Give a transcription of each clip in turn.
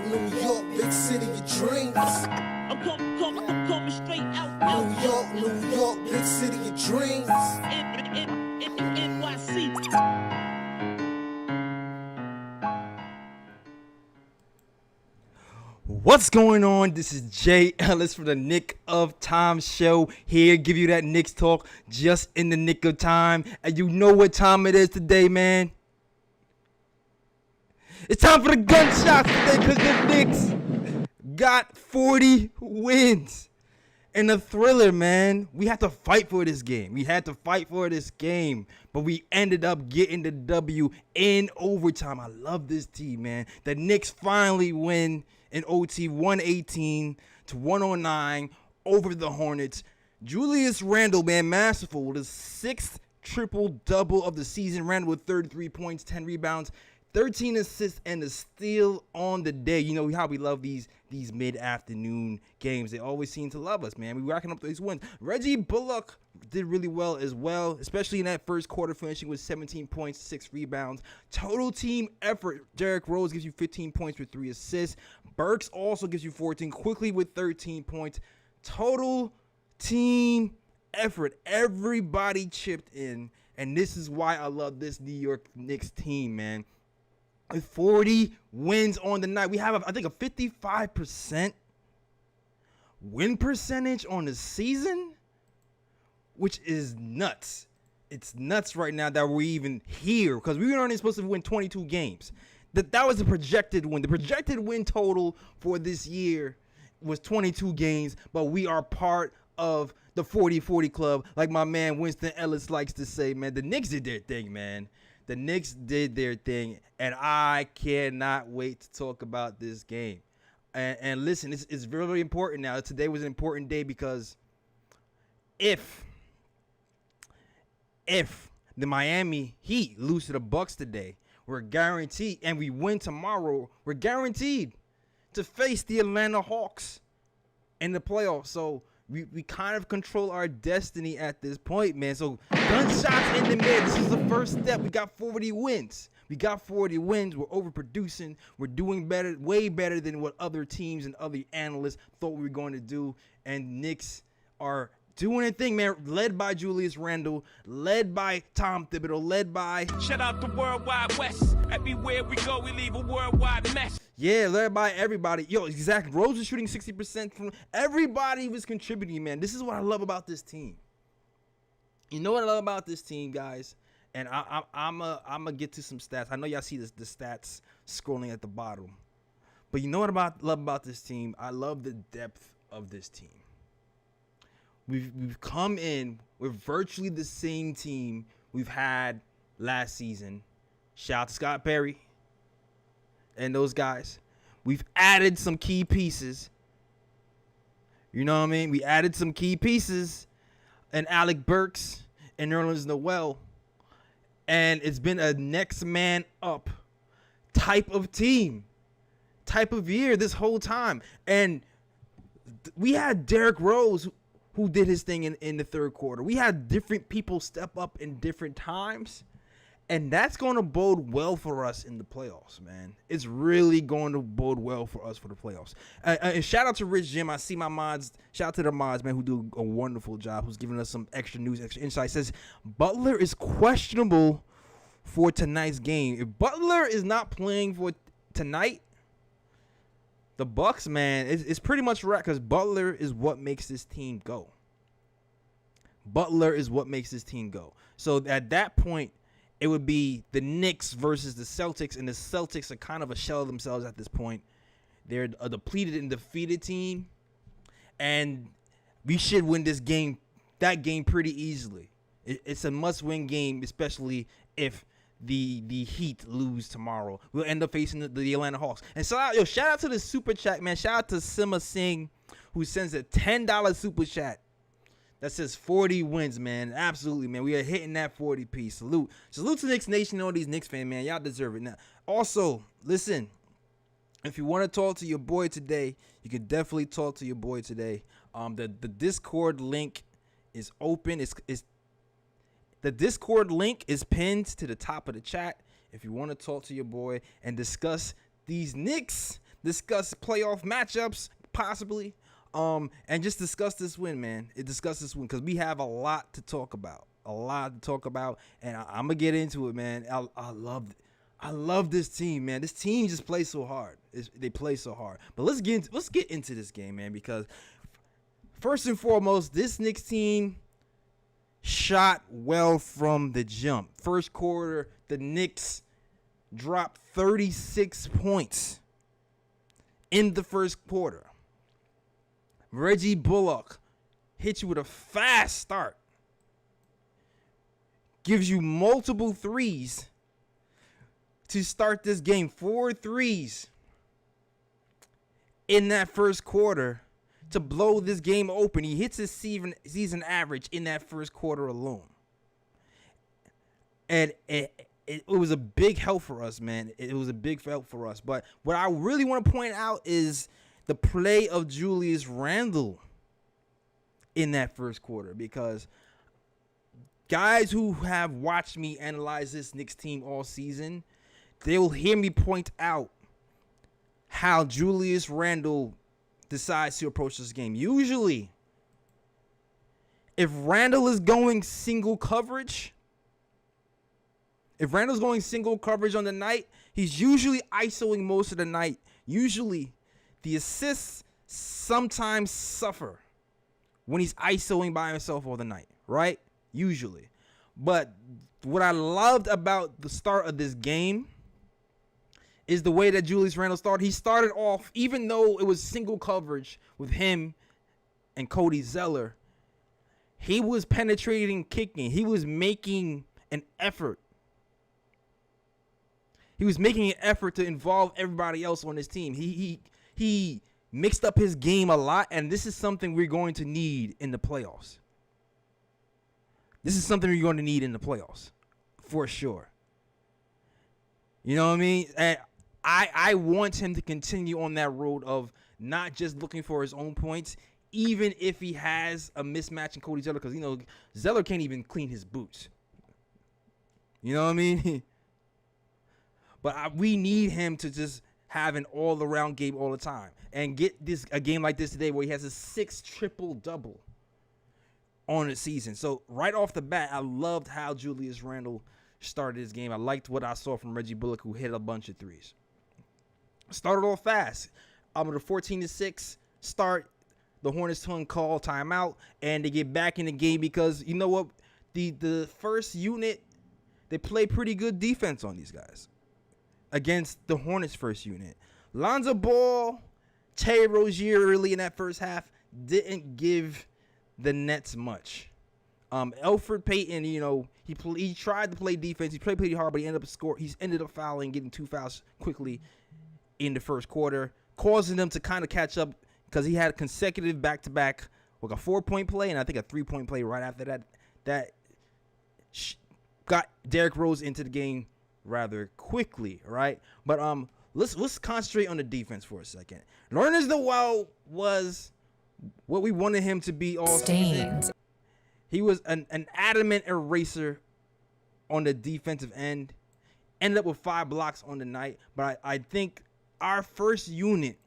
New York, big city of dreams. I'm coming straight out. New York, big city of dreams. NYC. What's going on? This is Jay Ellis from the Nick of Time show here. Give you that Knicks talk just in the nick of time. And you know what time it is today, man. It's time for the gunshots today because the Knicks got 40 wins. And a thriller, man. We had to fight for this game. But we ended up getting the W in overtime. I love this team, man. The Knicks finally win in OT 118-109 over the Hornets. Julius Randle, man, masterful with his sixth triple-double of the season. Randle with 33 points, 10 rebounds, 13 assists, and a steal on the day. You know how we love these mid-afternoon games. They always seem to love us, man. We're racking up these wins. Reggie Bullock did really well as well, especially in that first quarter, finishing with 17 points, 6 rebounds. Total team effort. Derrick Rose gives you 15 points with 3 assists. Burks also gives you 14, quickly with 13 points. Total team effort. Everybody chipped in, and this is why I love this New York Knicks team, man. With 40 wins on the night, we have, I think, a 55% win percentage on the season, which is nuts. It's nuts right now that we're even here because we were only supposed to win 22 games. That was the projected win. The projected win total for this year was 22 games, but we are part of the 40-40 club, like my man Winston Ellis likes to say, man. The Knicks did their thing, man. The Knicks did their thing, and I cannot wait to talk about this game. And listen, it's very, very important now. Today was an important day because if the Miami Heat lose to the Bucks today, we're guaranteed, and we win tomorrow, we're guaranteed to face the Atlanta Hawks in the playoffs. So we kind of control our destiny at this point, man. So gunshots in the mid. This is the first step. We got 40 wins. We're overproducing. We're doing better, way better than what other teams and other analysts thought we were going to do. And Knicks are doing a thing, man, led by Julius Randle, led by Tom Thibodeau, led by... Shout out the Worldwide West. Everywhere we go, we leave a worldwide mess. Yeah, led by everybody. Yo, exactly. Rose was shooting 60% from... Everybody was contributing, man. This is what I love about this team. You know what I love about this team, guys? And I'm gonna get to some stats. I know y'all see the stats scrolling at the bottom. But you know what I love about this team? I love the depth of this team. We've come in with virtually the same team we've had last season. Shout out to Scott Perry and those guys. We've added some key pieces. You know what I mean? We added some key pieces and Alec Burks and Nerlens Noel. And it's been a next man up type of team, type of year this whole time. And we had Derrick Rose who did his thing in the third quarter. We had different people step up in different times, and that's going to bode well for us in the playoffs, man. It's really going to bode well for us for the playoffs. And shout out to Rich Jim. I see my mods. Shout out to the mods, man, who do a wonderful job, who's giving us some extra news, extra insight. Says Butler is questionable for tonight's game. If Butler is not playing for tonight, the Bucks, man, it's pretty much right because Butler is what makes this team go. So at that point, it would be the Knicks versus the Celtics, and the Celtics are kind of a shell of themselves at this point. They're a depleted and defeated team, and we should win that game pretty easily. It's a must-win game, especially if the Heat lose tomorrow. We'll end up facing the Atlanta Hawks. And shout out to the super chat, man. Shout out to Sima Singh, who sends a $10 super chat that says 40 wins, man. Absolutely, man. We are hitting that 40 piece. Salute to Knicks Nation, all these Knicks fans, man. Y'all deserve it. Now, also, listen, if you want to talk to your boy today, you can definitely talk to your boy today. The Discord link is open. The Discord link is pinned to the top of the chat if you want to talk to your boy and discuss these Knicks discuss playoff matchups, possibly, and just discuss this win, man. Discuss this win because we have a lot to talk about. And I'm gonna get into it, man. I love this team, man. This team just plays so hard. They play so hard. But let's get into this game, man, because first and foremost, this Knicks team shot well from the jump. First quarter, the Knicks dropped 36 points in the first quarter. Reggie Bullock hits you with a fast start. Gives you multiple threes to start this game. 4 threes in that first quarter to blow this game open. He hits his season average in that first quarter alone. And it was a big help for us, man. It was a big help for us. But what I really want to point out is the play of Julius Randle in that first quarter, because guys who have watched me analyze this Knicks team all season, they'll hear me point out how Julius Randle decides to approach this game. Usually, if Randle is going single coverage, on the night, he's usually ISOing most of the night. Usually, the assists sometimes suffer when he's ISOing by himself all the night, right? Usually. But what I loved about the start of this game is the way that Julius Randle started. He started off, even though it was single coverage with him and Cody Zeller, he was penetrating, kicking. He was making an effort. He was making an effort to involve everybody else on his team. He mixed up his game a lot, and this is something we're going to need in the playoffs. For sure. You know what I mean? And I want him to continue on that road of not just looking for his own points, even if he has a mismatch in Cody Zeller, because, you know, Zeller can't even clean his boots. You know what I mean? But we need him to just have an all-around game all the time and get a game like this today where he has a 6 triple-double on the season. So right off the bat, I loved how Julius Randle started his game. I liked what I saw from Reggie Bullock, who hit a bunch of threes. Started off fast. With a 14-6 start, the Hornets call timeout, and they get back in the game because, you know what, the first unit, they play pretty good defense on these guys against the Hornets' first unit. Lonzo Ball, Terry Rozier early in that first half didn't give the Nets much. Elfrid Payton, you know, he tried to play defense. He played pretty hard, but he ended up fouling, getting 2 fouls quickly in the first quarter, causing them to kind of catch up because he had consecutive back-to-back with a 4-point play and I think a 3-point play right after that. That got Derrick Rose into the game rather quickly, right? But let's concentrate on the defense for a second. Nerlens Noel was what we wanted him to be all season. He was an adamant eraser on the defensive end. Ended up with 5 blocks on the night. But I think our first unit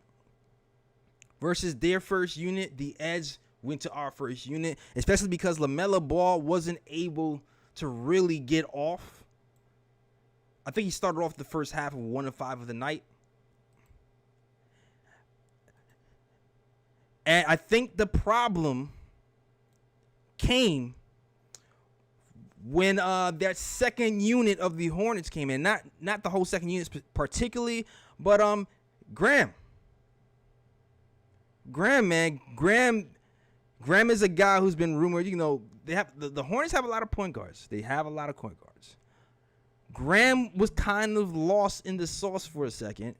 versus their first unit, the edge went to our first unit, especially because LaMelo Ball wasn't able to really get off. I think he started off the first half of 1 of 5 of the night. And I think the problem came when that second unit of the Hornets came in. Not the whole second unit particularly, but Graham. Graham is a guy who's been rumored. You know, they have the Hornets have a lot of point guards. Graham was kind of lost in the sauce for a second.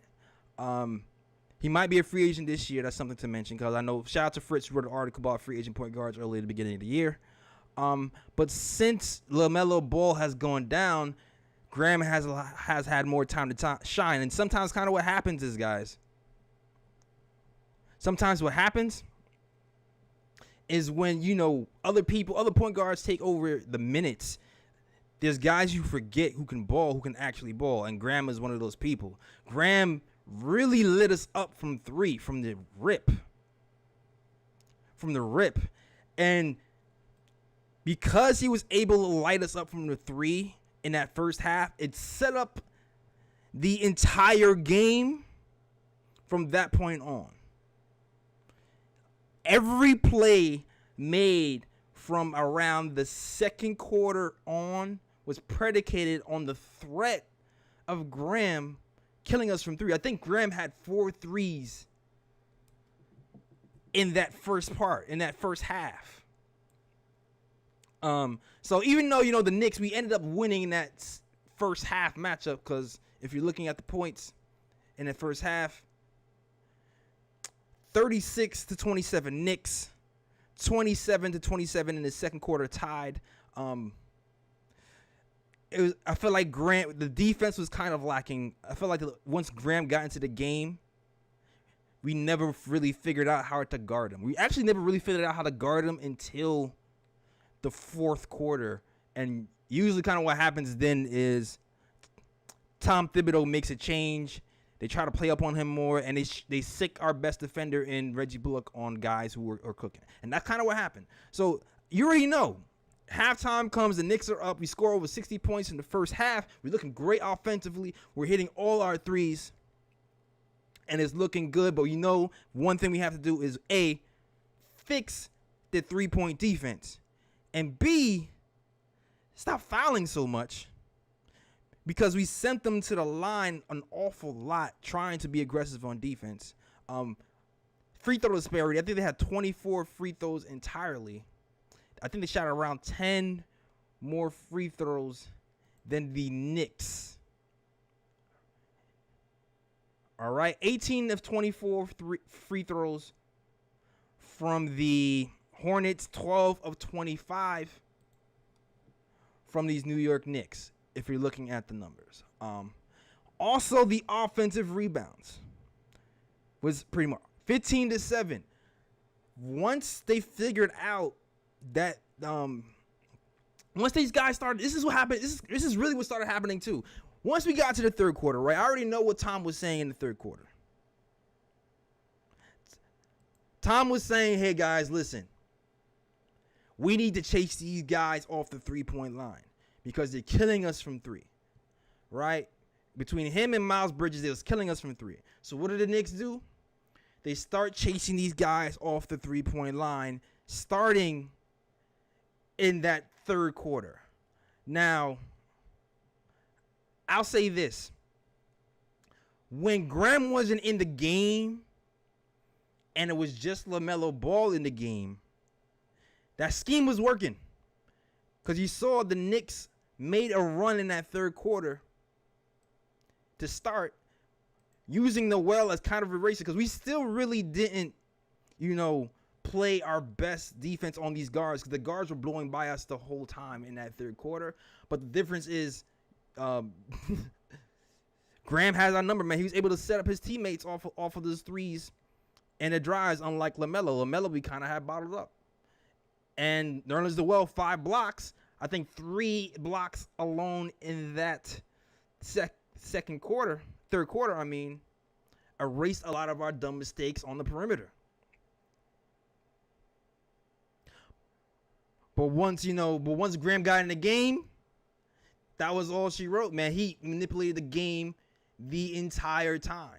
He might be a free agent this year. That's something to mention because I know, shout out to Fritz, who wrote an article about free agent point guards early at the beginning of the year. But since LaMelo Ball has gone down, Graham has had more time to shine. And sometimes kind of what happens is, guys, when, you know, other point guards take over the minutes, there's guys you forget who can actually ball, and Graham is one of those people. Graham really lit us up from three, from the rip. And because he was able to light us up from the three in that first half, it set up the entire game from that point on. Every play made from around the second quarter on was predicated on the threat of Graham killing us from three. I think Graham had 4 threes in that first half. So even though, the Knicks, we ended up winning that first half matchup, because if you're looking at the points in the first half, 36-27 Knicks, 27-27 in the second quarter tied. I feel like Graham, the defense was kind of lacking. I feel like once Graham got into the game, we never really figured out how to guard him. We actually never really figured out how to guard him until the fourth quarter. And usually kind of what happens then is Tom Thibodeau makes a change. They try to play up on him more, and they sick our best defender in Reggie Bullock on guys who are cooking. And that's kind of what happened. So you already know. Halftime comes, the Knicks are up. We score over 60 points in the first half. We're looking great offensively. We're hitting all our threes, and it's looking good. But one thing we have to do is, A, fix the three-point defense, and B, stop fouling so much, because we sent them to the line an awful lot trying to be aggressive on defense. Free throw disparity, I think they had 24 free throws entirely. I think they shot around 10 more free throws than the Knicks. All right, 18 of 24 free throws from the Hornets, 12 of 25 from these New York Knicks, if you're looking at the numbers. Also, the offensive rebounds was pretty much 15-7. Once they figured out that, once these guys started, this is what happened. This is really what started happening too. Once we got to the third quarter, right? I already know what Tom was saying in the third quarter. Tom was saying, hey guys, listen, we need to chase these guys off the 3-point line because they're killing us from three, right? Between him and Miles Bridges, they was killing us from three. So what did the Knicks do? They start chasing these guys off the 3-point line, starting in that third quarter. Now, I'll say this. When Graham wasn't in the game and it was just LaMelo Ball in the game, that scheme was working. Because you saw the Knicks made a run in that third quarter to start using the well as kind of a racer, because we still really didn't, play our best defense on these guards, because the guards were blowing by us the whole time in that third quarter. But the difference is Graham has our number, man. He was able to set up his teammates off of those threes and the drives, unlike LaMelo. LaMelo, we kind of had bottled up. And Nerlens Noel, 5 blocks. I think 3 blocks alone in that third quarter, erased a lot of our dumb mistakes on the perimeter. But once Graham got in the game, that was all she wrote, man. He manipulated the game the entire time.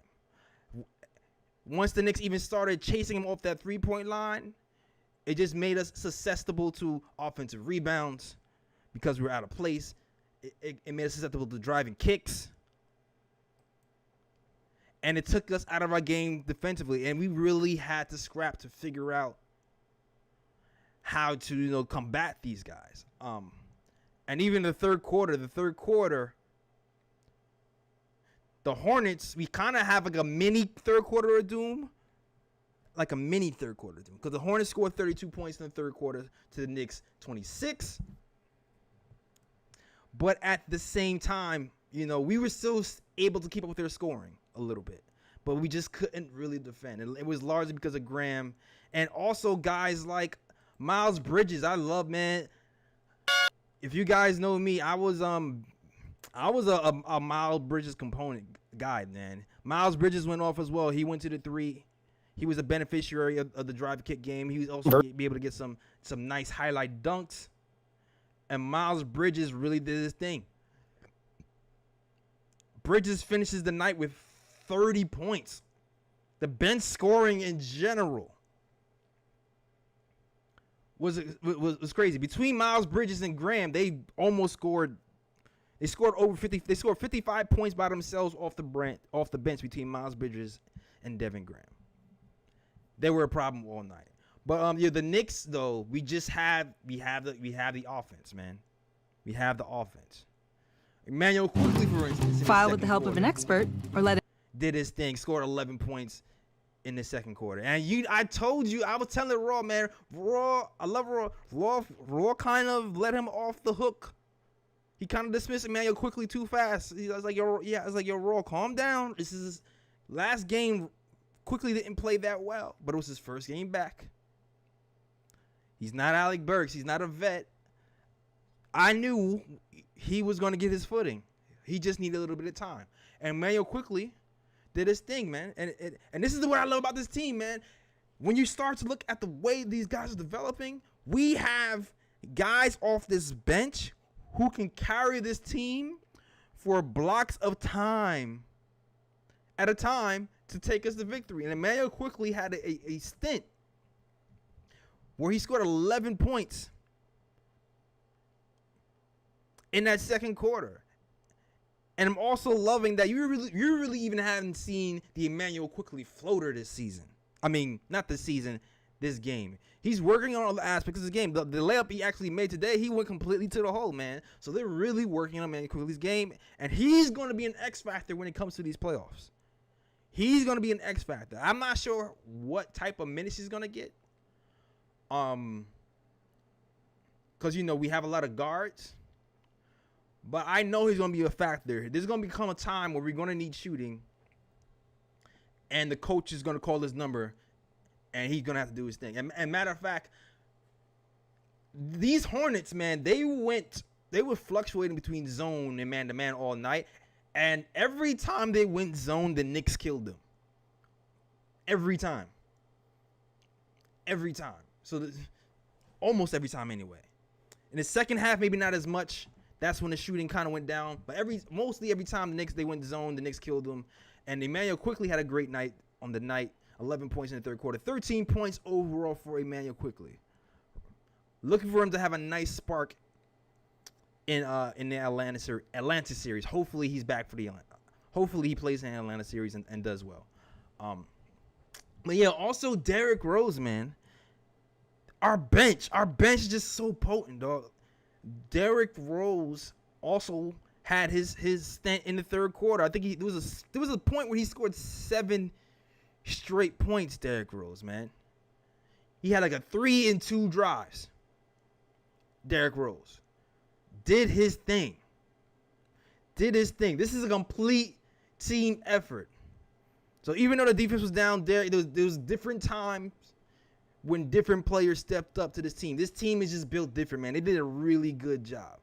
Once the Knicks even started chasing him off that 3-point line, it just made us susceptible to offensive rebounds because we were out of place. It made us susceptible to driving kicks. And it took us out of our game defensively. And we really had to scrap to figure out how to, combat these guys. And even the third quarter, the Hornets, we kind of have like a mini third quarter of doom. Because the Hornets scored 32 points in the third quarter to the Knicks 26. But at the same time, we were still able to keep up with their scoring a little bit. But we just couldn't really defend. And it was largely because of Graham. And also guys like Miles Bridges. I love, man. If you guys know me, I was a Miles Bridges component guy, man. Miles Bridges went off as well. He went to the 3. He was a beneficiary of the drive kick game. He was also be able to get some nice highlight dunks. And Miles Bridges really did his thing. Bridges finishes the night with 30 points. The bench scoring in general was crazy. Between Miles Bridges and Graham, they almost scored. They scored over 50. They scored 55 points by themselves off the bench between Miles Bridges and Devin Graham. They were a problem all night. But the Knicks though, we have the offense, man. We have the offense. Emmanuel quickly, for instance, file with the help of an expert or let it did his thing, scored 11 points in the second quarter. And I told you, I was telling Raw, man, I love Raw. Raw kind of let him off the hook. He kind of dismissed Emmanuel quickly too fast. I was like, yo, Raw, calm down. This is his last game. Quickly didn't play that well, but it was his first game back. He's not Alec Burks. He's not a vet. I knew he was going to get his footing. He just needed a little bit of time. And Emmanuel quickly did his thing, man. And this is what I love about this team, man. When you start to look at the way these guys are developing, we have guys off this bench who can carry this team for blocks of time at a time to take us to victory. And Emmanuel quickly had a stint where he scored 11 points in that second quarter. And I'm also loving that you really even haven't seen the Emmanuel quickly floater this season. I mean, not this season, this game. He's working on all the aspects of the game. The layup he actually made today, he went completely to the hole, man. So they're really working on Emmanuel quickly's game. And he's going to be an X factor when it comes to these playoffs. He's going to be an X factor. I'm not sure what type of minutes he's going to get. Because, we have a lot of guards. But I know he's going to be a factor. There's going to become a time where we're going to need shooting. And the coach is going to call his number. And he's going to have to do his thing. And matter of fact, these Hornets, man, they were fluctuating between zone and man-to-man all night. And every time they went zone, the Knicks killed them. Every time. So almost every time anyway. In the second half, maybe not as much. That's when the shooting kind of went down. But mostly every time the Knicks, they went zone, the Knicks killed them. And Emmanuel quickly had a great night on the night. 11 points in the third quarter. 13 points overall for Emmanuel quickly. Looking for him to have a nice spark in the Atlanta series. Hopefully he's back for the Atlanta. Hopefully he plays in the Atlanta series and does well. But yeah, also Derrick Rose, man. Our bench is just so potent, dog. Derrick Rose also had his stint in the third quarter. I think there was a point where he scored 7 straight points. Derrick Rose, man. He had like a 3 and 2 drives. Derrick Rose did his thing. This is a complete team effort. So even though the defense was down there, there was different times when different players stepped up to this team. This team is just built different, man. They did a really good job.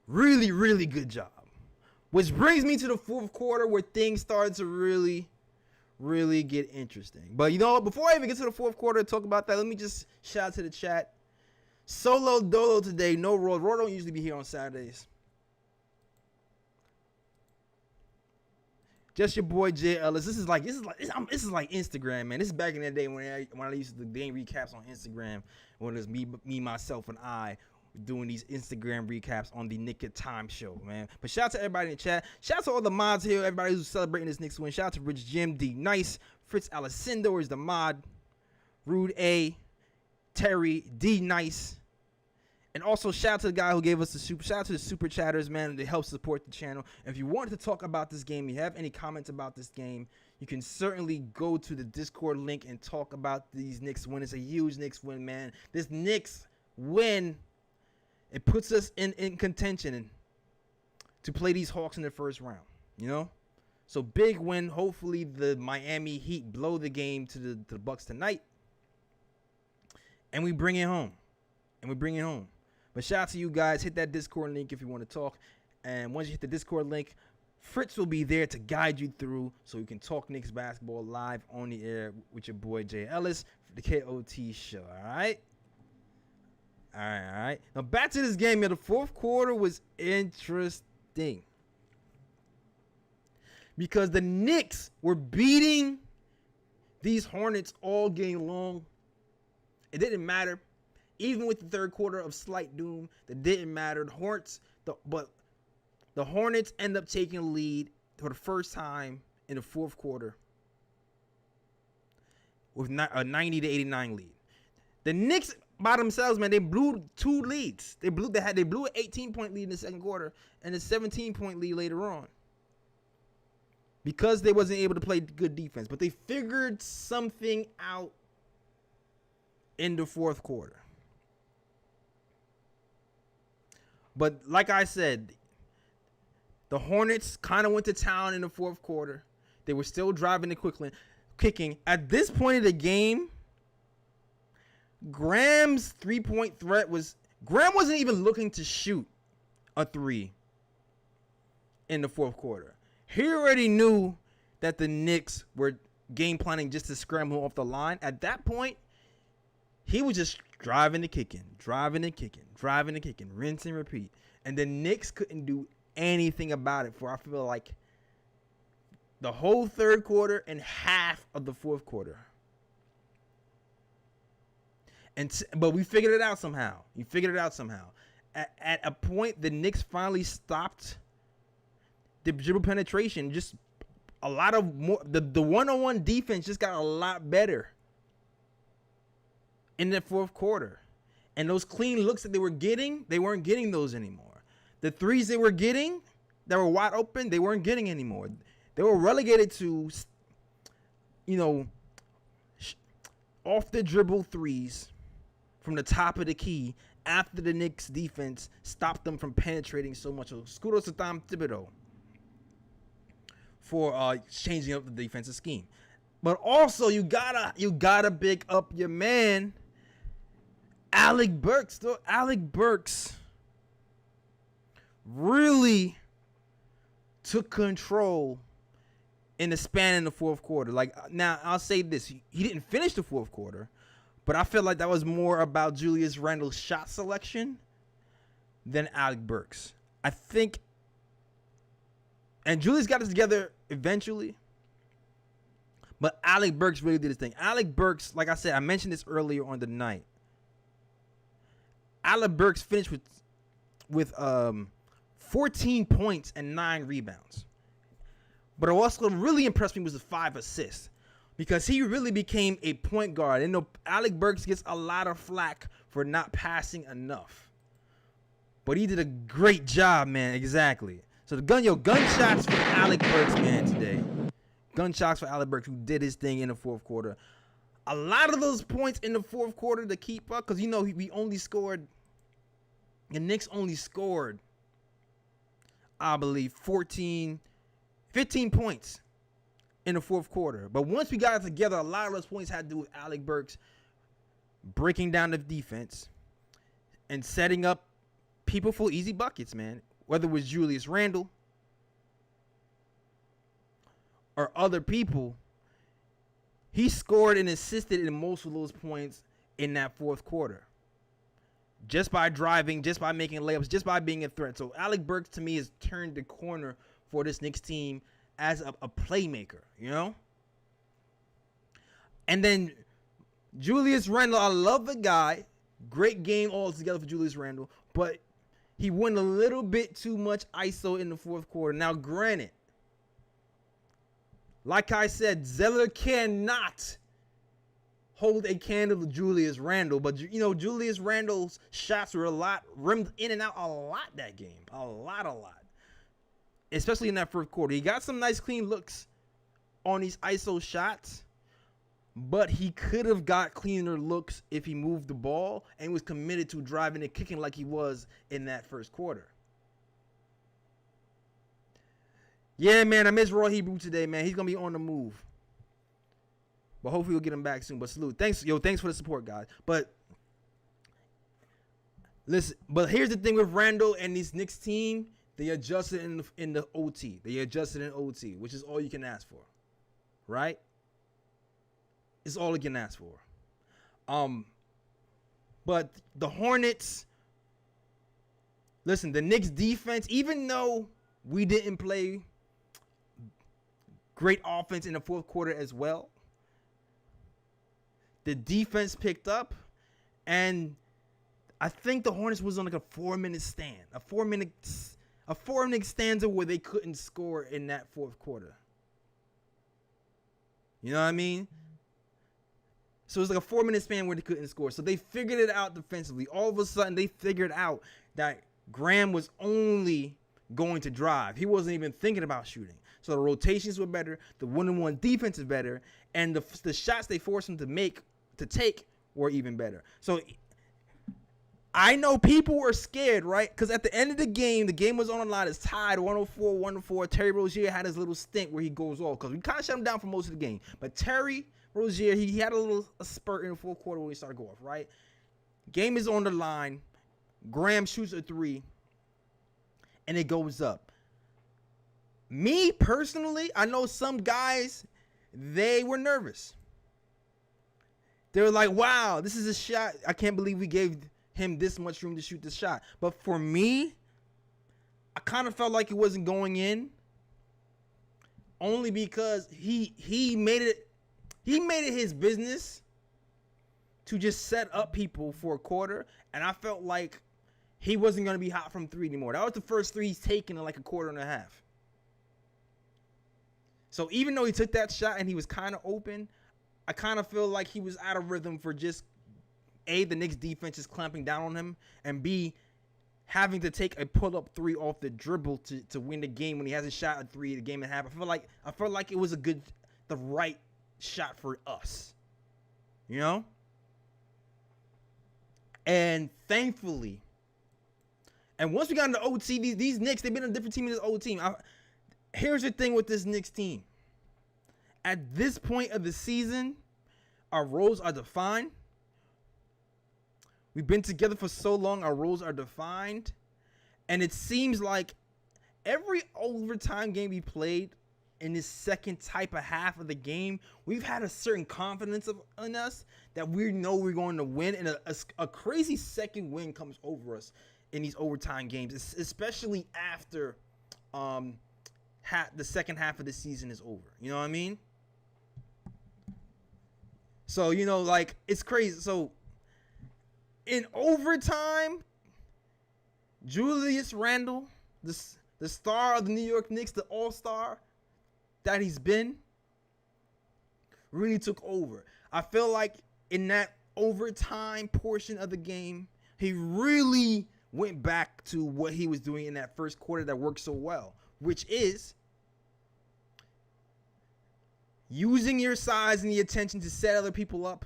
Really, really good job. Which brings me to the fourth quarter where things started to really, really get interesting. But before I even get to the fourth quarter and talk about that, let me just shout out to the chat. Solo dolo today, no Raw. Raw don't usually be here on Saturdays. Just your boy Jay Ellis. This is like Instagram, man. This is back in the day when I used to do game recaps on Instagram, when it was me, myself, and I doing these Instagram recaps on the Knick at Time show, man. But shout out to everybody in the chat. Shout out to all the mods here, everybody who's celebrating this Knicks win. Shout out to Rich Jim, D Nice, Fritz Alessandro is the mod, Rude A, Terry, D Nice. And also shout out to the guy who gave us shout out to the super chatters, man, that help support the channel. And if you want to talk about this game, you have any comments about this game, you can certainly go to the Discord link and talk about these Knicks win. It's a huge Knicks win, man. This Knicks win, it puts us in contention to play these Hawks in the first round, So big win. Hopefully the Miami Heat blow the game to the Bucks tonight. And we bring it home. But shout out to you guys. Hit that Discord link if you want to talk. And once you hit the Discord link, Fritz will be there to guide you through so you can talk Knicks basketball live on the air with your boy Jay Ellis for the KOT show. All right. Now back to this game. The fourth quarter was interesting because the Knicks were beating these Hornets all game long. It didn't matter. Even with the third quarter of slight doom, that didn't matter. But the Hornets end up taking a lead for the first time in the fourth quarter with a 90-89 lead. The Knicks by themselves, man, they blew two leads. They blew an 18-point lead in the second quarter and a 17-point lead later on because they wasn't able to play good defense. But they figured something out in the fourth quarter. But like I said, the Hornets kind of went to town in the fourth quarter. They were still driving the kicking. At this point of the game, Graham's three-point threat Graham wasn't even looking to shoot a three in the fourth quarter. He already knew that the Knicks were game planning just to scramble off the line. At that point, he was just driving and kicking, rinse and repeat. And the Knicks couldn't do anything about it for, I feel like, the whole third quarter and half of the fourth quarter. But we figured it out somehow. At a point, the Knicks finally stopped the dribble penetration. Just a lot of more. The one-on-one defense just got a lot better in the fourth quarter. And those clean looks that they were getting, they weren't getting those anymore. The threes they were getting that were wide open, they weren't getting anymore. They were relegated to, off the dribble threes from the top of the key after the Knicks defense stopped them from penetrating so much. So kudos to Tom Thibodeau for changing up the defensive scheme. But also you gotta big up your man, Alec Burks. Though Alec Burks really took control in the span in the fourth quarter. Now I'll say this: he didn't finish the fourth quarter, but I feel like that was more about Julius Randle's shot selection than Alec Burks. I think, and Julius got it together eventually, but Alec Burks really did his thing. Alec Burks, like I said, I mentioned this earlier on the night. Alec Burks finished with 14 points and 9 rebounds. But also really impressed me was the 5 assists, because he really became a point guard. And Alec Burks gets a lot of flack for not passing enough, but he did a great job, man. Exactly. So gunshots for Alec Burks, man, today. Gunshots for Alec Burks, who did his thing in the fourth quarter. A lot of those points in the fourth quarter to keep up, because we only scored. The Knicks only scored, I believe, 15 points in the fourth quarter. But once we got it together, a lot of those points had to do with Alec Burks breaking down the defense and setting up people for easy buckets, man. Whether it was Julius Randle or other people, he scored and assisted in most of those points in that fourth quarter. Just by driving, just by making layups, just by being a threat. So Alec Burks, to me, has turned the corner for this Knicks team as a playmaker, And then Julius Randle, I love the guy. Great game altogether for Julius Randle, but he went a little bit too much ISO in the fourth quarter. Now, granted, like I said, Zeller cannot hold a candle to Julius Randle, but Julius Randle's shots were rimmed in and out a lot that game. A lot. Especially in that first quarter. He got some nice clean looks on these ISO shots, but he could have got cleaner looks if he moved the ball and was committed to driving and kicking like he was in that first quarter. Yeah, man, I miss Roy Hebrew today, man. He's going to be on the move. But hopefully we'll get him back soon. But salute. Thanks for the support, guys. But listen, here's the thing with Randle and this Knicks team. They adjusted in the OT. They adjusted in OT, which is all you can ask for, right? It's all you can ask for. But the Hornets, listen, the Knicks defense, even though we didn't play great offense in the fourth quarter as well, the defense picked up, and I think the Hornets was on like a 4-minute stand, a 4-minute stanza where they couldn't score in that fourth quarter. You know what I mean? So it's like a 4-minute span where they couldn't score. So they figured it out defensively. All of a sudden, they figured out that Graham was only going to drive. He wasn't even thinking about shooting. So the rotations were better. The one-on-one defense is better. And the shots they forced him to take were even better. So I know people were scared, right? Because at the end of the game was on the line. It's tied 104-104. Terry Rozier had his little stint where he goes off because we kind of shut him down for most of the game. But Terry Rozier, he had a spurt in the fourth quarter when he started going off, right? Game is on the line. Graham shoots a three, and it goes up. Me, personally, I know some guys, they were nervous. They were like, wow, this is a shot. I can't believe we gave him this much room to shoot this shot. But for me, I kind of felt like it wasn't going in, only because he made it his business to just set up people for a quarter, and I felt like he wasn't going to be hot from three anymore. That was the first three he's taken in like a quarter and a half. So even though he took that shot and he was kind of open, I kind of feel like he was out of rhythm for just A, the Knicks defense is clamping down on him, and B, having to take a pull-up three off the dribble to win the game when he hasn't shot a three the game and a half. I felt like it was the right shot for us, you know? And thankfully, and once we got into OT, these Knicks, they've been a different team than this old team. Here's the thing with this Knicks team. At this point of the season, our roles are defined. We've been together for so long, our roles are defined. And it seems like every overtime game we played in this second type of half of the game, we've had a certain confidence in us that we know we're going to win. And a crazy second win comes over us in these overtime games, especially after the second half of the season is over. You know what I mean? So, you know, like, it's crazy. So, in overtime, Julius Randle, the star of the New York Knicks, the all-star that he's been, really took over. I feel like in that overtime portion of the game, he really went back to what he was doing in that first quarter that worked so well, which is using your size and the attention to set other people up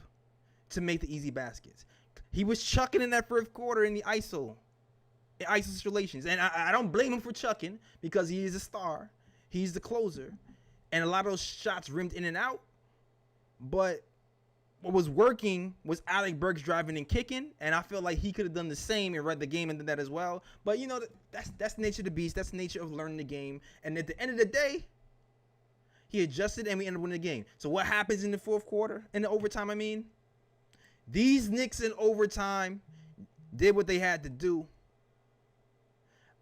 to make the easy baskets. He was chucking in that first quarter in the ISO situations. And I don't blame him for chucking because he is a star. He's the closer. And a lot of those shots rimmed in and out. But what was working was Alec Burks driving and kicking. And I feel like he could have done the same and read the game and did that as well. But, you know, that's the nature of the beast. That's the nature of learning the game. And at the end of the day, he adjusted and we ended up winning the game. So what happens in the fourth quarter? In the overtime, I mean? These Knicks in overtime did what they had to do.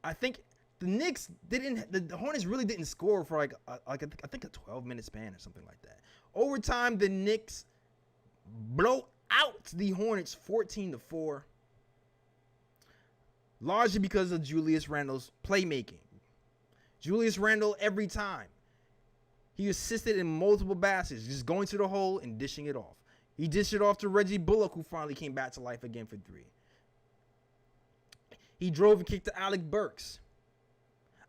I think the Knicks didn't. The Hornets really didn't score for I think a 12-minute span or something like that. Overtime, the Knicks blow out the Hornets 14-4, largely because of Julius Randle's playmaking. Julius Randle, every time, he assisted in multiple baskets, just going to the hole and dishing it off. He dished it off to Reggie Bullock, who finally came back to life again for three. He drove and kicked to Alec Burks.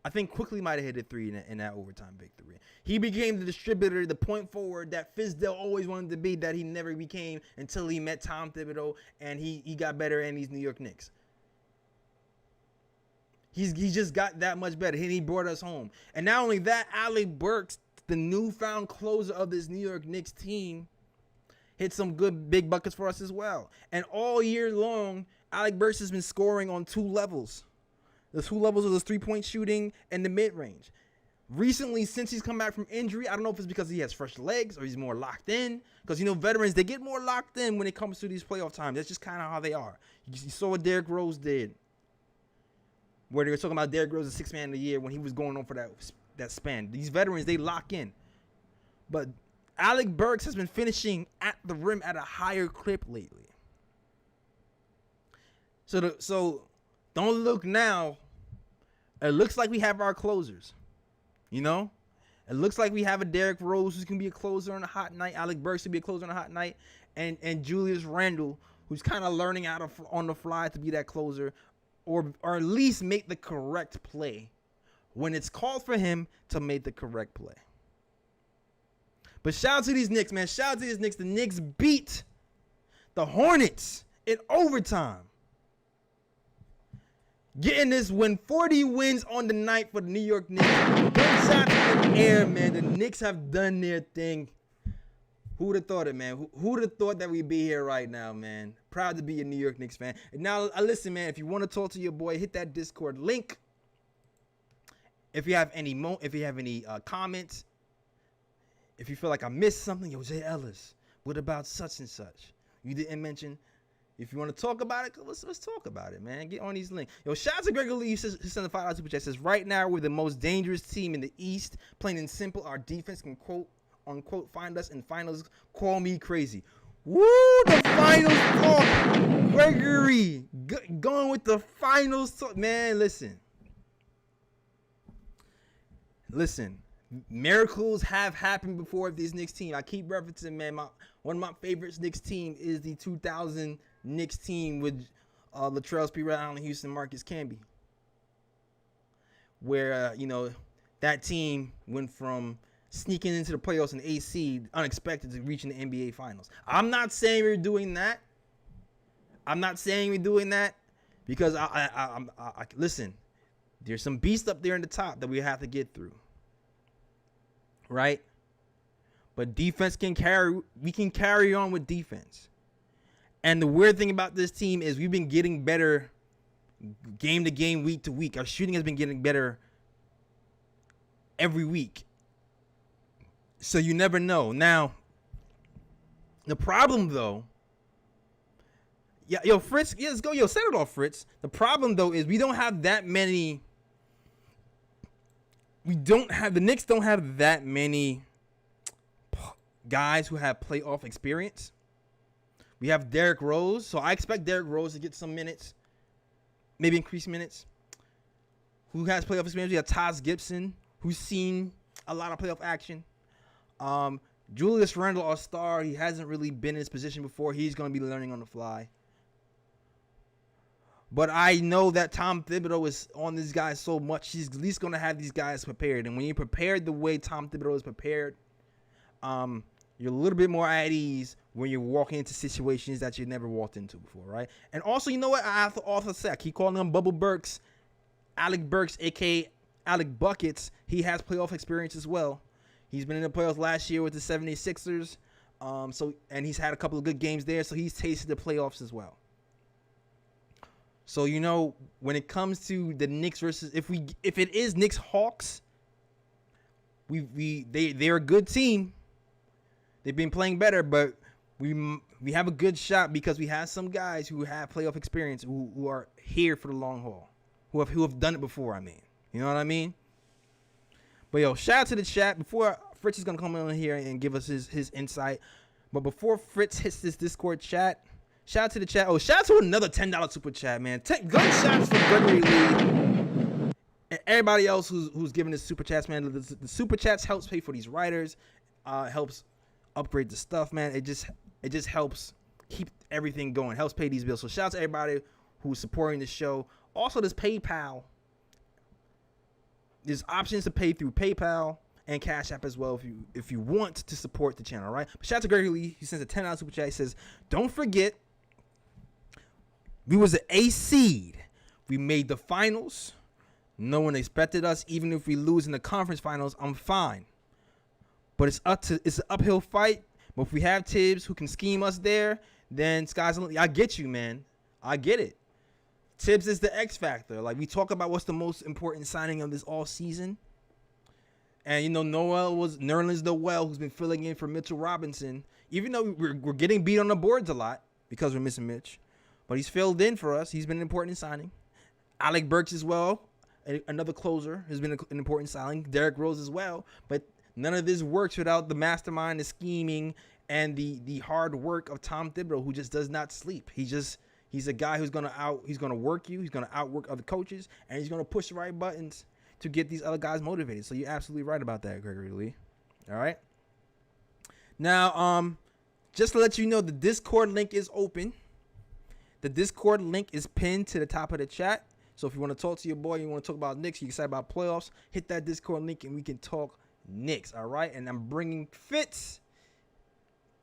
I think quickly might have hit a three in that overtime victory. He became the distributor, the point forward that Fizdale always wanted to be, that he never became until he met Tom Thibodeau and he got better in these New York Knicks. He just got that much better. He brought us home. And not only that, Alec Burks, the newfound closer of this New York Knicks team, hit some good big buckets for us as well. And all year long, Alec Burks has been scoring on two levels. The two levels of his 3-point shooting and the mid-range. Recently, since he's come back from injury, I don't know if it's because he has fresh legs or he's more locked in. Because, veterans, they get more locked in when it comes to these playoff times. That's just kind of how they are. You saw what Derrick Rose did. Where they were talking about Derrick Rose as 6th man of the year when he was going on for that span. These veterans, they lock in. But Alec Burks has been finishing at the rim at a higher clip lately. So don't look now. It looks like we have our closers. It looks like we have a Derrick Rose who's gonna be a closer on a hot night. Alec Burks to be a closer on a hot night, and Julius Randle who's kind of learning out on the fly to be that closer, or at least make the correct play when it's called for him to make the correct play. But shout out to these Knicks, man. Shout out to these Knicks. The Knicks beat the Hornets in overtime. Getting this win, 40 wins on the night for the New York Knicks. Gunshots in the air, man. The Knicks have done their thing. Who would have thought it, man? Who would have thought that we'd be here right now, man? Proud to be a New York Knicks fan. And now, listen, man, if you want to talk to your boy, hit that Discord link. If you have any comments, if you feel like I missed something, yo, Jay Ellis, what about such and such? You didn't mention. If you want to talk about it, let's talk about it, man. Get on these links. Yo, shout out to Gregory Lee who sent a $5 super chat. Says, right now, we're the most dangerous team in the East. Plain and simple, our defense can quote-unquote find us in finals. Call me crazy. Woo, the finals talk. Gregory, going with the finals talk. Man, listen. Miracles have happened before with this Knicks team. I keep referencing, man, one of my favorites Knicks team is the 2000 Knicks team with Latrell Sprewell, Allen Houston, Marcus Camby. Where, that team went from sneaking into the playoffs in AC, unexpected, to reaching the NBA Finals. I'm not saying we're doing that. Because I listen, there's some beast up there in the top that we have to get through. Right? But defense we can carry on with defense. And the weird thing about this team is we've been getting better game to game, week to week. Our shooting has been getting better every week. So you never know. Now, the problem though, Fritz, let's go. Set it off, Fritz. The problem though is we don't have that many. The Knicks don't have that many guys who have playoff experience. We have Derrick Rose, so I expect Derrick Rose to get some minutes, maybe increase minutes. Who has playoff experience? We have Taj Gibson, who's seen a lot of playoff action. Julius Randle, our star, he hasn't really been in his position before. He's going to be learning on the fly. But I know that Tom Thibodeau is on these guys so much, he's at least going to have these guys prepared. And when you're prepared the way Tom Thibodeau is prepared, you're a little bit more at ease when you're walking into situations that you never walked into before, right? And also, you know what? I have to also say, I keep calling him Bubble Burks. Alec Burks, a.k.a. Alec Buckets, he has playoff experience as well. He's been in the playoffs last year with the 76ers. And he's had a couple of good games there, so he's tasted the playoffs as well. So, when it comes to the Knicks versus, if it is Knicks Hawks, they're a good team. They've been playing better, but we have a good shot because we have some guys who have playoff experience who are here for the long haul, who have done it before. I mean, you know what I mean? But shout out to the chat. Before Fritz is gonna come in here and give us his insight, but before Fritz hits this Discord chat, shout out to the chat. Oh, shout out to another $10 super chat, man. Gunshots for Gregory Lee and everybody else who's giving this super chats, man. The super chats helps pay for these writers, helps upgrade the stuff, man. It just helps keep everything going, helps pay these bills. So shout out to everybody who's supporting the show. Also, there's PayPal. There's options to pay through PayPal and Cash App as well if you want to support the channel, right? But shout out to Gregory Lee. He sends a $10 super chat. He says, don't forget, we was an A seed. We made the finals. No one expected us. Even if we lose in the conference finals, I'm fine. But it's an uphill fight. But if we have Tibbs who can scheme us there, then sky's the limit. I get you, man. I get it. Tibbs is the X factor. Like we talk about what's the most important signing of this all season. And you know, Nerlens Noel, who's been filling in for Mitchell Robinson. Even though we're getting beat on the boards a lot because we're missing Mitch, but he's filled in for us. He's been an important signing. Alec Burks as well, another closer, has been an important signing. Derrick Rose as well. But none of this works without the mastermind, the scheming, and the hard work of Tom Thibodeau, who just does not sleep. He's a guy who's gonna work you. He's gonna outwork other coaches, and he's gonna push the right buttons to get these other guys motivated. So you're absolutely right about that, Gregory Lee. All right. Now, just to let you know, the Discord link is open. The Discord link is pinned to the top of the chat. So if you want to talk to your boy, you want to talk about Knicks, you excited about playoffs, hit that Discord link and we can talk Knicks. All right. And I'm bringing Fitz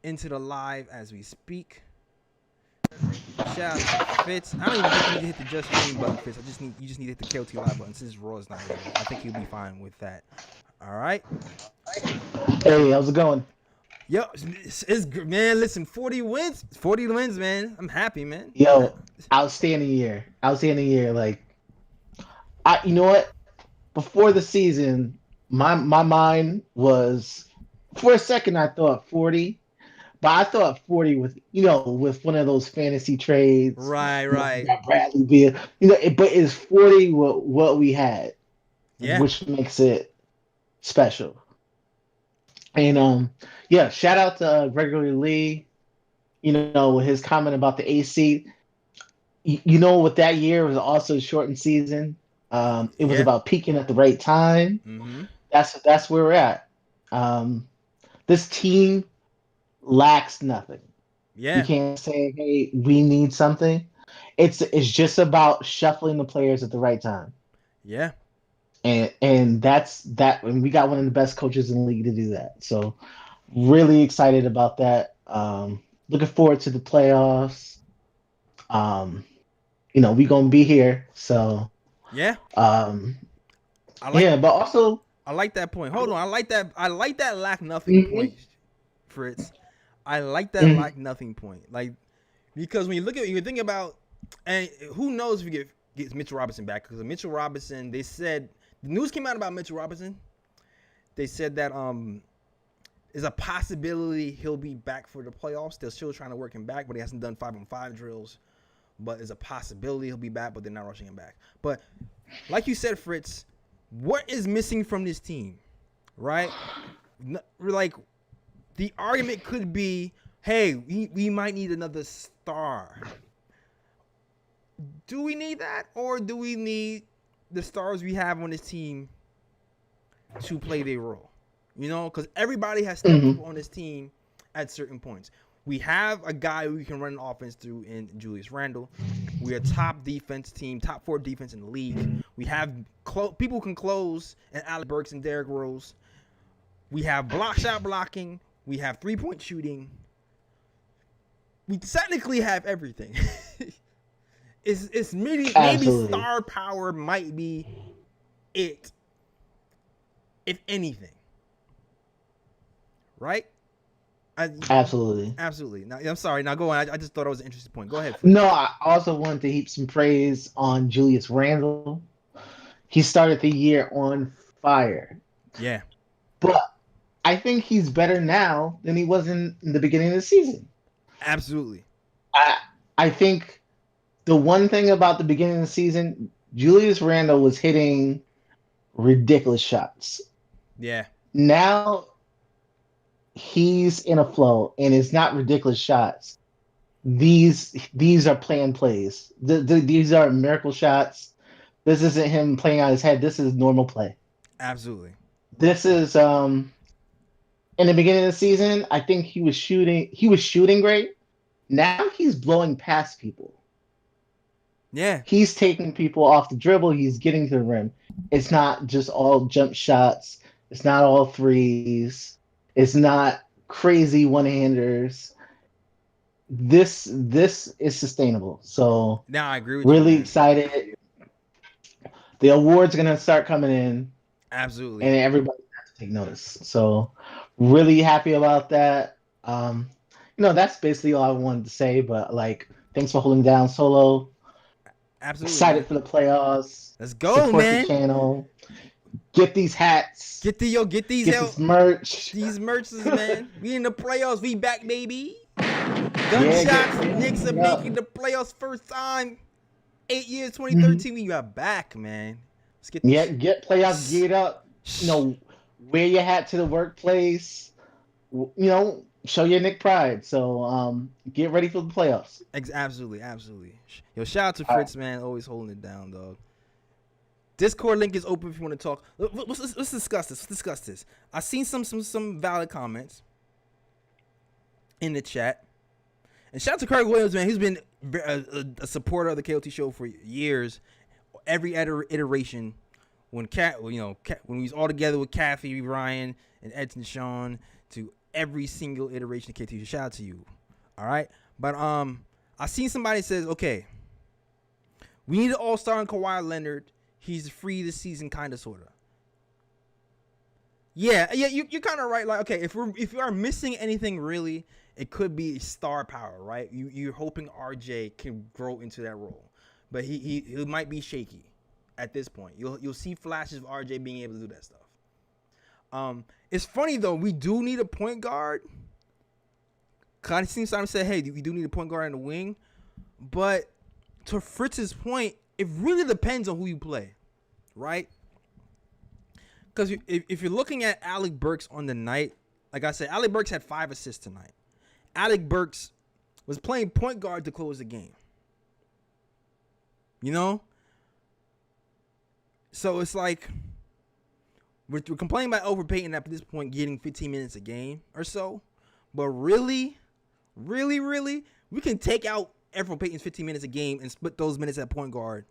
into the live as we speak. Shout out to Fitz. I don't even think you need to hit the just stream button, Fitz. You just need to hit the KOT live button since Raw is not here. I think you'll be fine with that. All right. Hey, how's it going? Yo, it's good, man. Listen, 40 wins, man. I'm happy, man. Yo, outstanding year. Like, you know what? Before the season, my mind was, for a second, I thought 40. But I thought 40 with one of those fantasy trades. Right. Bradley Beal. But it's 40 what we had. Yeah. Which makes it special. And shout out to Gregory Lee, with his comment about the AC. With that year was also a shortened season. It was about peaking at the right time. Mm-hmm. That's where we're at. This team lacks nothing. Yeah. You can't say, hey, we need something. It's just about shuffling the players at the right time. Yeah. And that's that. And we got one of the best coaches in the league to do that. So really excited about that. Looking forward to the playoffs. We gonna be here. So yeah. But also I like that point. Hold on. I like that lack nothing point, Fritz. I like that lack nothing point. Like, because when you think about, and who knows if we get Mitchell Robinson back, because Mitchell Robinson, they said the news came out about Mitchell Robinson. They said that there's a possibility he'll be back for the playoffs. They're still trying to work him back, but he hasn't done 5-on-5 drills. But there's a possibility he'll be back, but they're not rushing him back. But like you said, Fritz, what is missing from this team, right? Like, the argument could be, hey, we might need another star. Do we need that? Or do we need the stars we have on this team to play their role? Because everybody has stepped up on this team at certain points. We have a guy who can run an offense through in Julius Randle. We're a top 4 defense in the league. We have people who can close, and Alec Burks and Derrick Rose. We have shot blocking. We have 3-point shooting. We technically have everything. It's maybe star power might be it, if anything. Right? Absolutely. Now, I'm sorry. Now go on. I just thought it was an interesting point. Go ahead. No, I also wanted to heap some praise on Julius Randle. He started the year on fire. Yeah. But I think he's better now than he was in the beginning of the season. Absolutely. I think the one thing about the beginning of the season, Julius Randle was hitting ridiculous shots. Yeah. Now he's in a flow, and it's not ridiculous shots. These are planned plays. These are miracle shots. This isn't him playing out his head. This is normal play. Absolutely. This is in the beginning of the season, I think he was shooting great. Now he's blowing past people. Yeah. He's taking people off the dribble. He's getting to the rim. It's not just all jump shots. It's not all threes. It's not crazy one-handers. This is sustainable. So now I agree with really you. Excited. The awards are gonna start coming in. Absolutely. And everybody has to take notice. So really happy about that. That's basically all I wanted to say. But thanks for holding down Solo. Absolutely. Excited for the playoffs. Let's go, Support man. the channel. Get these hats. Get these Get this merch. These merches, man. We in the playoffs. We back, baby. Gunshots. Knicks are making the playoffs first time. 8 years, 2013. We got back, man. Let's get this. Get playoffs geared up. Wear your hat to the workplace. Show your Knick pride. So get ready for the playoffs. Absolutely. Yo, shout out to Fritz, man. Always holding it down, dog. Discord link is open if you want to talk. Let's discuss this. I seen some valid comments in the chat. And shout out to Craig Williams, man. He's been a supporter of the KOT show for years. Every iteration, when we was all together with Kathy, Ryan, and Edson Sean, to every single iteration of KOT. Shout out to you. All right, but I seen somebody says, okay, we need an all-star on Kawhi Leonard. He's free this season, kind of, sort of. Yeah, you're kind of right. Like, okay, if you are missing anything really, it could be star power, right? You're hoping RJ can grow into that role, but he might be shaky at this point. You'll see flashes of RJ being able to do that stuff. It's funny though. We do need a point guard. Kind of seems time to say, hey, we do need a point guard in the wing, but to Fritz's point, it really depends on who you play, right? Because if you're looking at Alec Burks on the night, like I said, Alec Burks had 5 assists tonight. Alec Burks was playing point guard to close the game. So it's like we're complaining about Elfrid Payton at this point getting 15 minutes a game or so. But really, we can take out Elfrid Payton's 15 minutes a game and split those minutes at point guard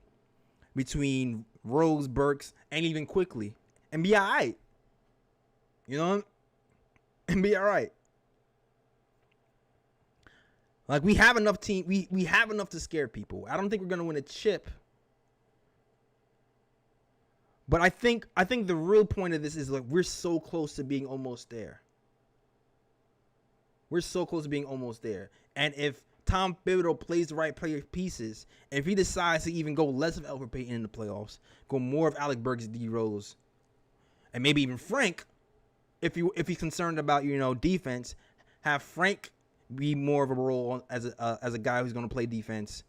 between Rose, Burks, and even Quickly, and be all right. And be all right. Like, we have enough we have enough to scare people. I don't think we're gonna win a chip, but I think the real point of this is, like, we're so close to being almost there. And if Tom Thibodeau plays the right player pieces, if he decides to even go less of Elfrid Payton in the playoffs, go more of Alec Burks, D Rose, and maybe even Frank, if he's concerned about defense, have Frank be more of a role as a guy who's going to play defense,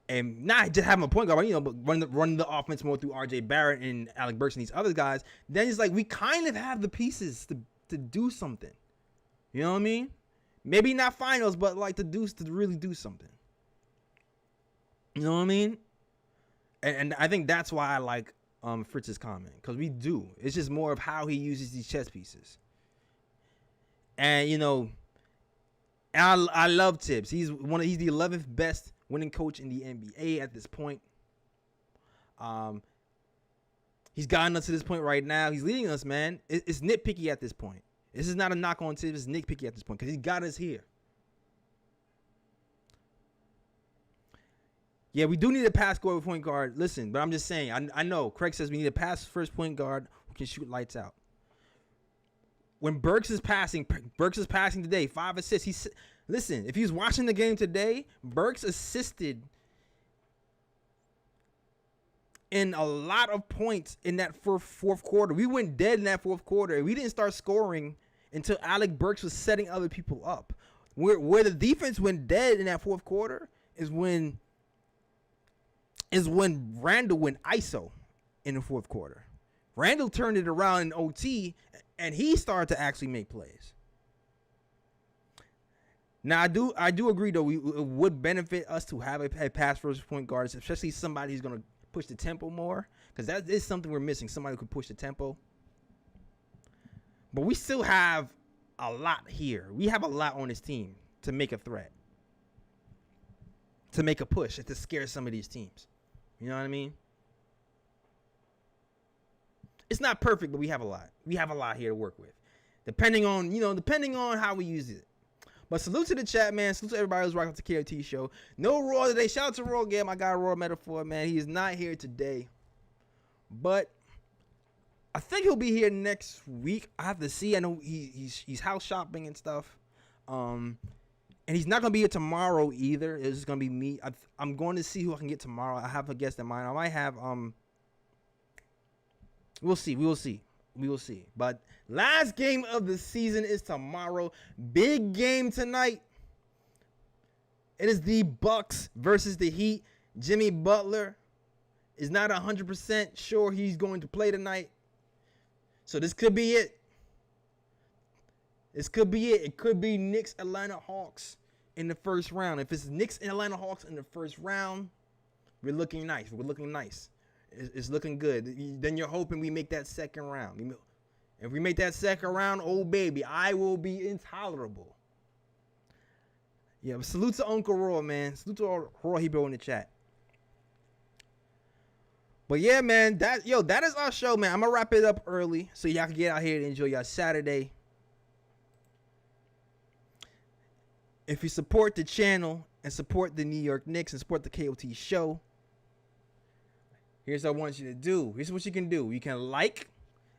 and not just have him a point guard, but run the offense more through RJ Barrett and Alec Burks and these other guys. Then it's like we kind of have the pieces to do something. You know what I mean? Maybe not finals, but like to really do something. You know what I mean? And I think that's why I like Fritz's comment, because we do. It's just more of how he uses these chess pieces. And I love Tibbs. He's the 11th best winning coach in the NBA at this point. He's gotten us to this point right now. He's leading us, man. It's nitpicky at this point. This is not a knock on Tibbs. It's nitpicky at this point because he got us here. Yeah, we do need a pass scorer point guard. Listen, but I'm just saying. I know Craig says we need a pass first point guard who can shoot lights out. When Burks is passing today, 5 assists. Listen, if he's watching the game today, Burks assisted in a lot of points in that fourth quarter. We went dead in that fourth quarter. We didn't start scoring until Alec Burks was setting other people up. Where the defense went dead in that fourth quarter is when Randle went ISO in the fourth quarter. Randle turned it around in OT, and he started to actually make plays. Now, I do agree, though, it would benefit us to have a pass first point guard, especially somebody who's going to push the tempo more, because that is something we're missing, somebody who could push the tempo. But we still have a lot here. We have a lot on this team to make a threat, to make a push, and to scare some of these teams. You know what I mean? It's not perfect, but we have a lot. We have a lot here to work with, depending on how we use it. But salute to the chat, man. Salute to everybody who's rocking with the KOT show. No Raw today. Shout out to Raw again. My guy Raw Metaphor, man. He is not here today, but I think he'll be here next week. I have to see. I know he's house shopping and stuff. And he's not going to be here tomorrow either. It's just going to be me. I'm going to see who I can get tomorrow. I have a guest in mind. I might have, we'll see. We will see. We will see. But last game of the season is tomorrow. Big game tonight. It is the Bucks versus the Heat. Jimmy Butler is not 100% sure he's going to play tonight. So this could be it. This could be it. It could be Knicks Atlanta Hawks in the first round. If it's Knicks and Atlanta Hawks in the first round, we're looking nice. We're looking nice. It's looking good. Then you're hoping we make that second round. If we make that second round, oh baby, I will be intolerable. Yeah, salute to Uncle Roy, man. Salute to Roy Hebrew in the chat. But yeah, man, that is our show, man. I'm gonna wrap it up early so y'all can get out here and enjoy your Saturday. If you support the channel and support the New York Knicks and support the KOT show, here's what I want you to do. Here's what you can do. You can like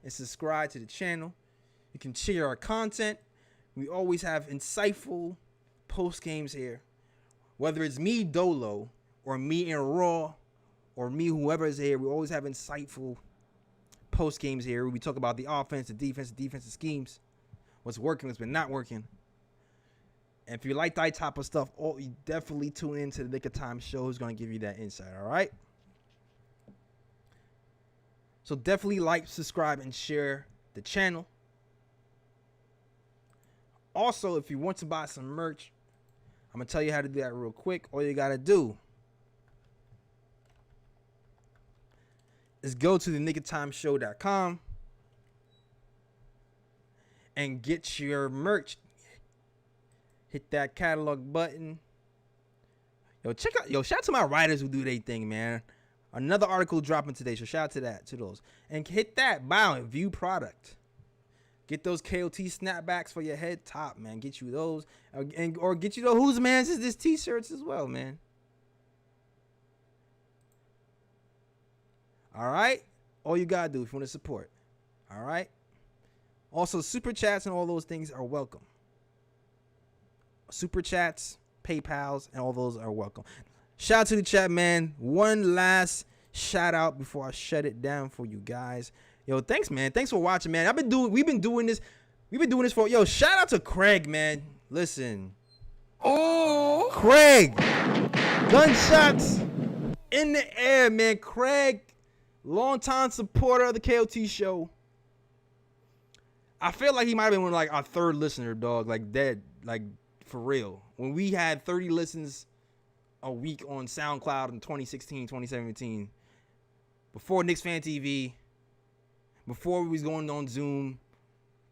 and subscribe to the channel. You can share our content. We always have insightful post games here. Whether it's me, Dolo, or me and Raw, or me, whoever is here, we always have insightful post games here. We talk about the offense, the defensive schemes, what's working, what's been not working. And if you like that type of stuff, you definitely tune into the Nick of Time show. Who's going to give you that insight, all right? So definitely like, subscribe, and share the channel. Also, if you want to buy some merch, I'm going to tell you how to do that real quick. All you got to do is go to the nickoftimeshow.com and get your merch. Hit that catalog button. Shout out to my writers who do their thing, man. Another article dropping today, so shout out to those. And hit that buy and view product. Get those KOT snapbacks for your head top, man. Get you those, or get you the Who's Man's is this t-shirts as well, man. All right, all you gotta do if you want to support. All right. Also, super chats and all those things are welcome. Super chats, PayPals, and all those are welcome. Shout out to the chat, man. One last shout out before I shut it down for you guys. Yo, thanks, man. Thanks for watching, man. We've been doing this for, shout out to Craig, man. Listen. Oh, Craig. Gunshots in the air, man. Craig, longtime supporter of the KOT show. I feel like he might have been one of like our third listener, dog. Like dead, like for real. When we had 30 listens a week on SoundCloud in 2016, 2017, before Knicks Fan TV, before we was going on Zoom,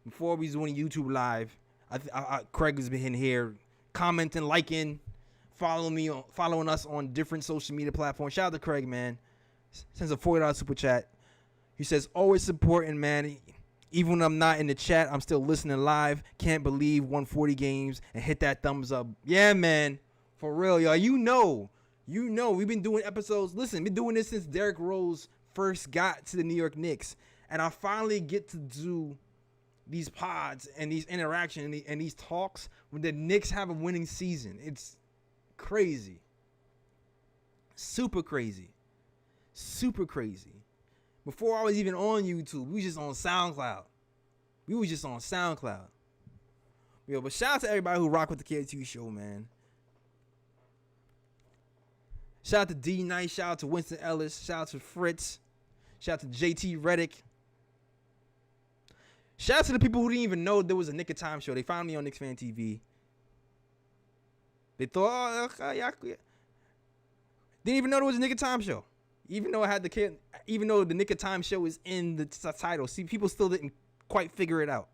before we was doing YouTube Live, Craig has been in here commenting, liking, following us on different social media platforms. Shout out to Craig, man. Sends a $40 super chat. He says, always supporting, man. Even when I'm not in the chat, I'm still listening live. Can't believe 140 games, and hit that thumbs up. Yeah, man. For real, y'all. You know, we've been doing episodes. Listen, been doing this since Derrick Rose first got to the New York Knicks. And I finally get to do these pods and these interactions and these talks when the Knicks have a winning season. It's crazy. Super crazy. Super crazy. Before I was even on YouTube, we was just on SoundCloud. Yo, but shout out to everybody who rock with the KOT show, man. Shout out to D Nice. Shout out to Winston Ellis. Shout out to Fritz. Shout out to JT Reddick. Shout out to the people who didn't even know there was a Nick of Time show. They found me on Knicks Fan TV. They thought, yeah. Didn't even know there was a Nick of Time show. Even though the Nick of Time show is in the title. See, people still didn't quite figure it out.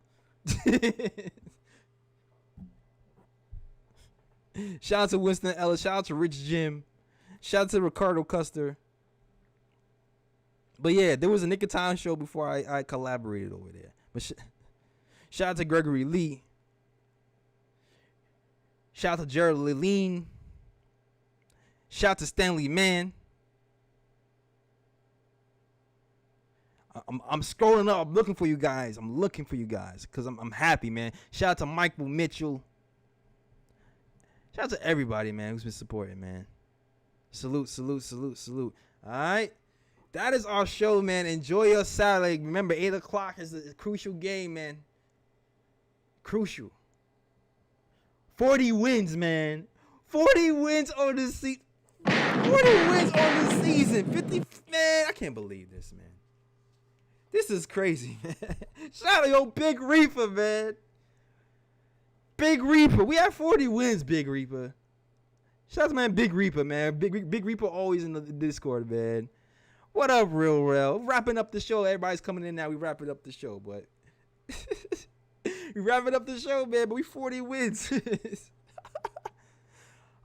Shout out to Winston Ellis. Shout out to Rich Jim. Shout out to Ricardo Custer. But yeah, there was a Nick of Time show before I collaborated over there. But shout out to Gregory Lee. Shout out to Gerald Leline. Shout out to Stanley Mann. I'm scrolling up. I'm looking for you guys. because I'm happy, man. Shout out to Michael Mitchell. Shout out to everybody, man, who's been supporting, man. Salute, salute, salute, salute. All right. That is our show, man. Enjoy your Saturday. Remember, 8 o'clock is a crucial game, man. Crucial. 40 wins, man. 40 wins on the season. 40 wins on the season. 50, man. I can't believe this, man. This is crazy, man. Shout out to Big Reaper, man. Big Reaper. We have 40 wins, Big Reaper. Shout out to man Big Reaper, man. Big Reaper always in the Discord, man. What up, Real Real? Wrapping up the show. Everybody's coming in now. We wrapping up the show, but we wrapping up the show, man. But we 40 wins.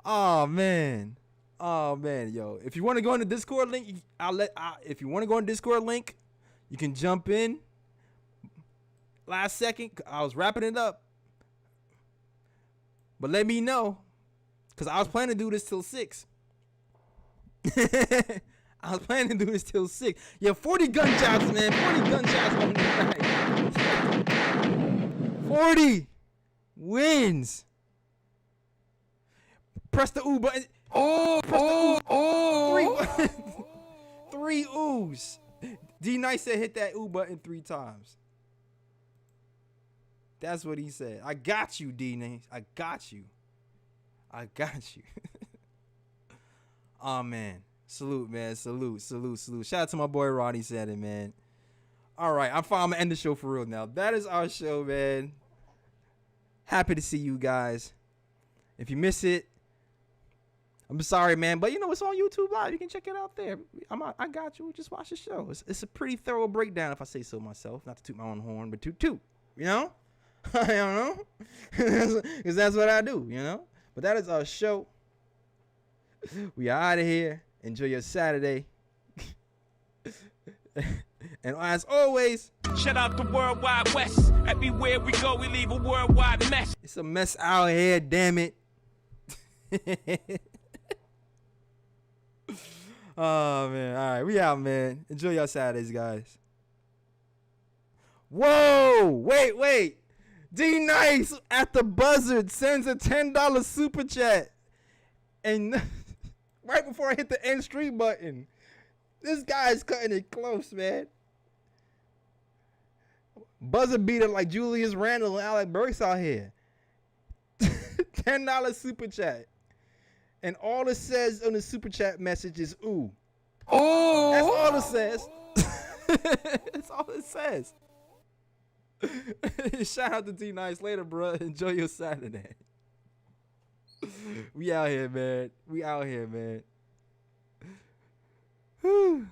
Oh man, yo. If you want to go in the Discord link, if you want to go in the Discord link, you can jump in. Last second, I was wrapping it up, but let me know. Because I was planning to do this till 6. I was planning to do this till 6. Yeah, 40 gunshots, man. 40 gunshots on the night. 40 wins. Press the ooh button. Three oohs. D Nice said hit that ooh button 3 times. That's what he said. I got you, D Nice. I got you. Oh man, salute, man, salute. Shout out to my boy Ronnie said it, man. All right, I'm gonna end the show for real now. That is our show, man. Happy to see you guys. If you miss it, I'm sorry, man, but you know it's on YouTube Live. You can check it out there. I got you. Just watch the show. It's a pretty thorough breakdown, if I say so myself. Not to toot my own horn, but toot. You know, I don't know, because that's what I do. You know. But that is our show. We are out of here. Enjoy your Saturday. And as always, Shout out the Worldwide West. Everywhere we go, we leave a worldwide mess. it's a mess out here, damn it. Oh, man. All right, we out, man. Enjoy your Saturdays, guys. Whoa! Wait. D Nice at the buzzard sends a $10 super chat. And right before I hit the end stream button, this guy's cutting it close, man. Buzzer beater like Julius Randle and Alec Burks out here. $10 super chat. And all it says on the super chat message is ooh. Oh! That's all it says. That's all it says. Shout out to D Nice later, bro. Enjoy your Saturday. We out here, man. Whew.